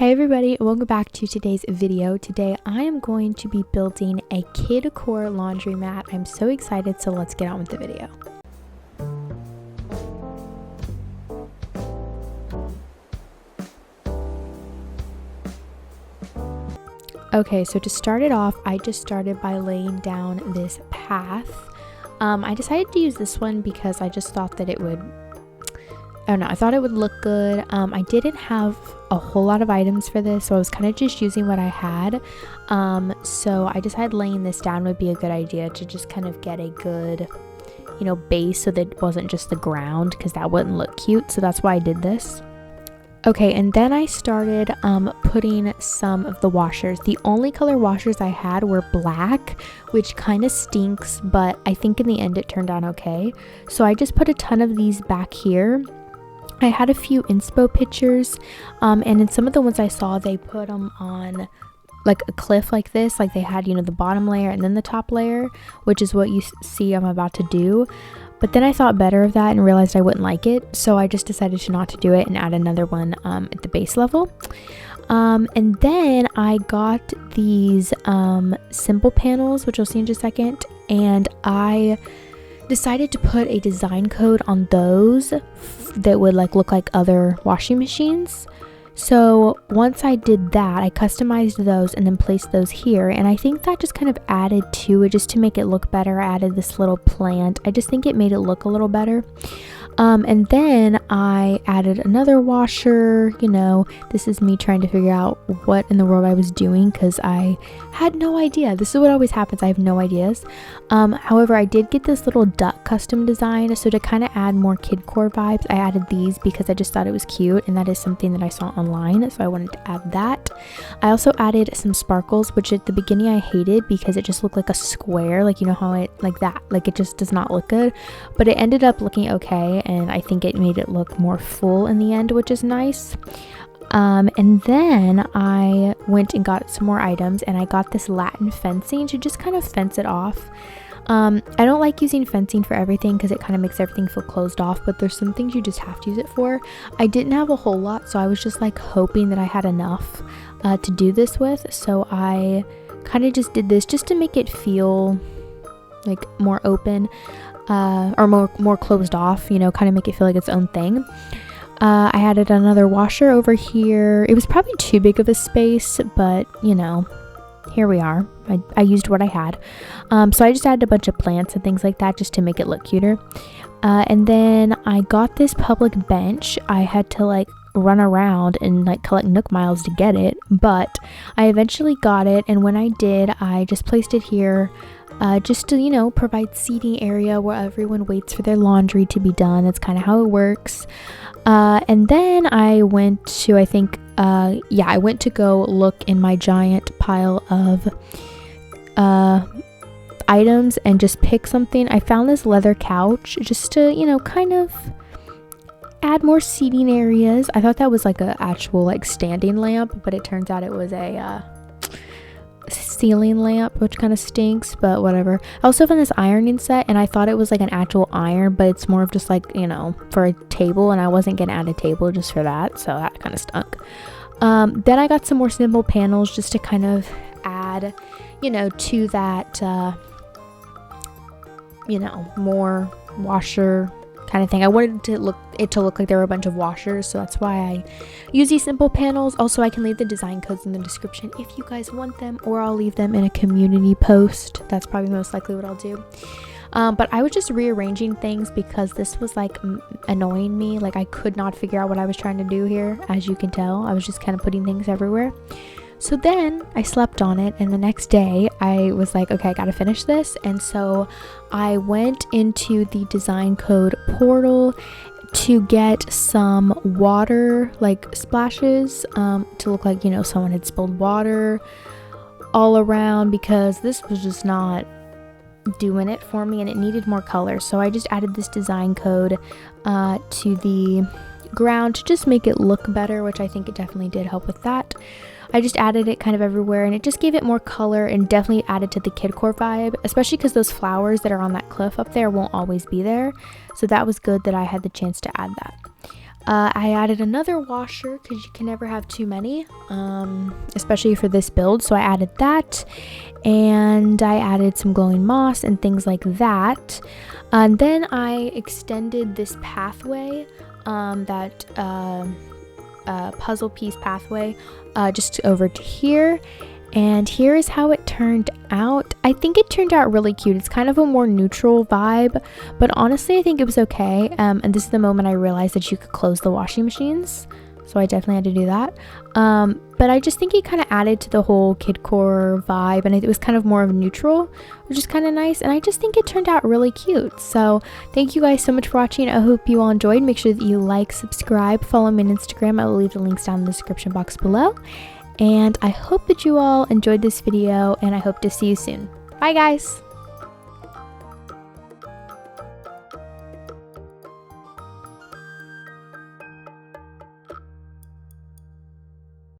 Hey everybody, welcome back to today's video. Today I am going to be building a Kidcore laundromat. I'm so excited, so let's get on with the video. Okay, so to start it off, I just started by laying down this path. I decided to use this one because I just thought that it would I thought it would look good. I didn't have a whole lot of items for this, so I was kind of just using what I had. So I decided laying this down would be a good idea to just kind of get a good, base so that it wasn't just the ground, because that wouldn't look cute. So that's why I did this. Okay, and then I started putting some of the washers. The only color washers I had were black, which kind of stinks, but I think in the end it turned out okay. So I just put a ton of these back here. I had a few inspo pictures, and in some of the ones I saw, they put them on like a cliff like this, like they had, the bottom layer and then the top layer, which is what you see I'm about to do. But then I thought better of that and realized I wouldn't like it, so I just decided to not to do it and add another one at the base level. And then I got these simple panels, which you'll see in just a second, and I decided to put a design code on those that would look like other washing machines. So once I did that, I customized those and then placed those here, and I think that just kind of added to it just to make it look better. I added this little plant. I just think it made it look a little better. And then I added another washer. This is me trying to figure out what in the world I was doing because I had no idea. This is what always happens. I have no ideas. However, I did get this little duck custom design. So to kind of add more Kidcore vibes, I added these because I just thought it was cute, and that is something that I saw online. So I wanted to add that. I also added some sparkles, which at the beginning I hated because it just looked like a square. How it it just does not look good. But it ended up looking okay, and I think it made it look more full in the end, which is nice. And then I went and got some more items, and I got this Latin fencing to just kind of fence it off. I don't like using fencing for everything because it kind of makes everything feel closed off, but there's some things you just have to use it for. I didn't have a whole lot, so I was just hoping that I had enough to do this with, so I kind of just did this just to make it feel more open, or more closed off, kind of make it feel like its own thing. I added another washer over here. It was probably too big of a space, but here we are. I used what I had. So I just added a bunch of plants and things like that just to make it look cuter. And then I got this public bench. I had to run around and collect Nook miles to get it, but I eventually got it, and when I did, I just placed it here just to provide seating area where everyone waits for their laundry to be done. That's kind of how it works. And then I went to I went to go look in my giant pile of items and just pick something. I found this leather couch just to kind of add more seating areas. I thought that was a actual standing lamp, but it turns out it was a ceiling lamp, which kind of stinks, but whatever. I also found this ironing set, and I thought it was an actual iron, but it's more of just for a table, and I wasn't gonna add a table just for that, so that kind of stunk. Then I got some more simple panels just to kind of add to that more washer kind of thing. I wanted it to look like there were a bunch of washers, so that's why I use these simple panels. Also, I can leave the design codes in the description if you guys want them, or I'll leave them in a community post. That's probably most likely what I'll do. But I was just rearranging things because this was annoying me. I could not figure out what I was trying to do here. As you can tell, I was just kind of putting things everywhere. So then I slept on it, and the next day I was okay, I gotta finish this. And so I went into the design code portal to get some water splashes to look like someone had spilled water all around, because this was just not doing it for me and it needed more color. So I just added this design code to the ground to just make it look better, which I think it definitely did help with that. I just added it kind of everywhere, and it just gave it more color and definitely added to the Kidcore vibe, especially because those flowers that are on that cliff up there won't always be there. So that was good that I had the chance to add that. I added another washer because you can never have too many, especially for this build. So I added that, and I added some glowing moss and things like that. And then I extended this pathway, that puzzle piece pathway, just over to here. And here is how it turned out. I think it turned out really cute. It's kind of a more neutral vibe, but honestly I think it was okay. And this is the moment I realized that you could close the washing machines, so I definitely had to do that. But I just think it kind of added to the whole Kidcore vibe, and it was kind of more of neutral, which is kind of nice. And I just think it turned out really cute. So thank you guys so much for watching. I hope you all enjoyed. Make sure that you like, subscribe, follow me on Instagram. I will leave the links down in the description box below. And I hope that you all enjoyed this video, and I hope to see you soon. Bye guys!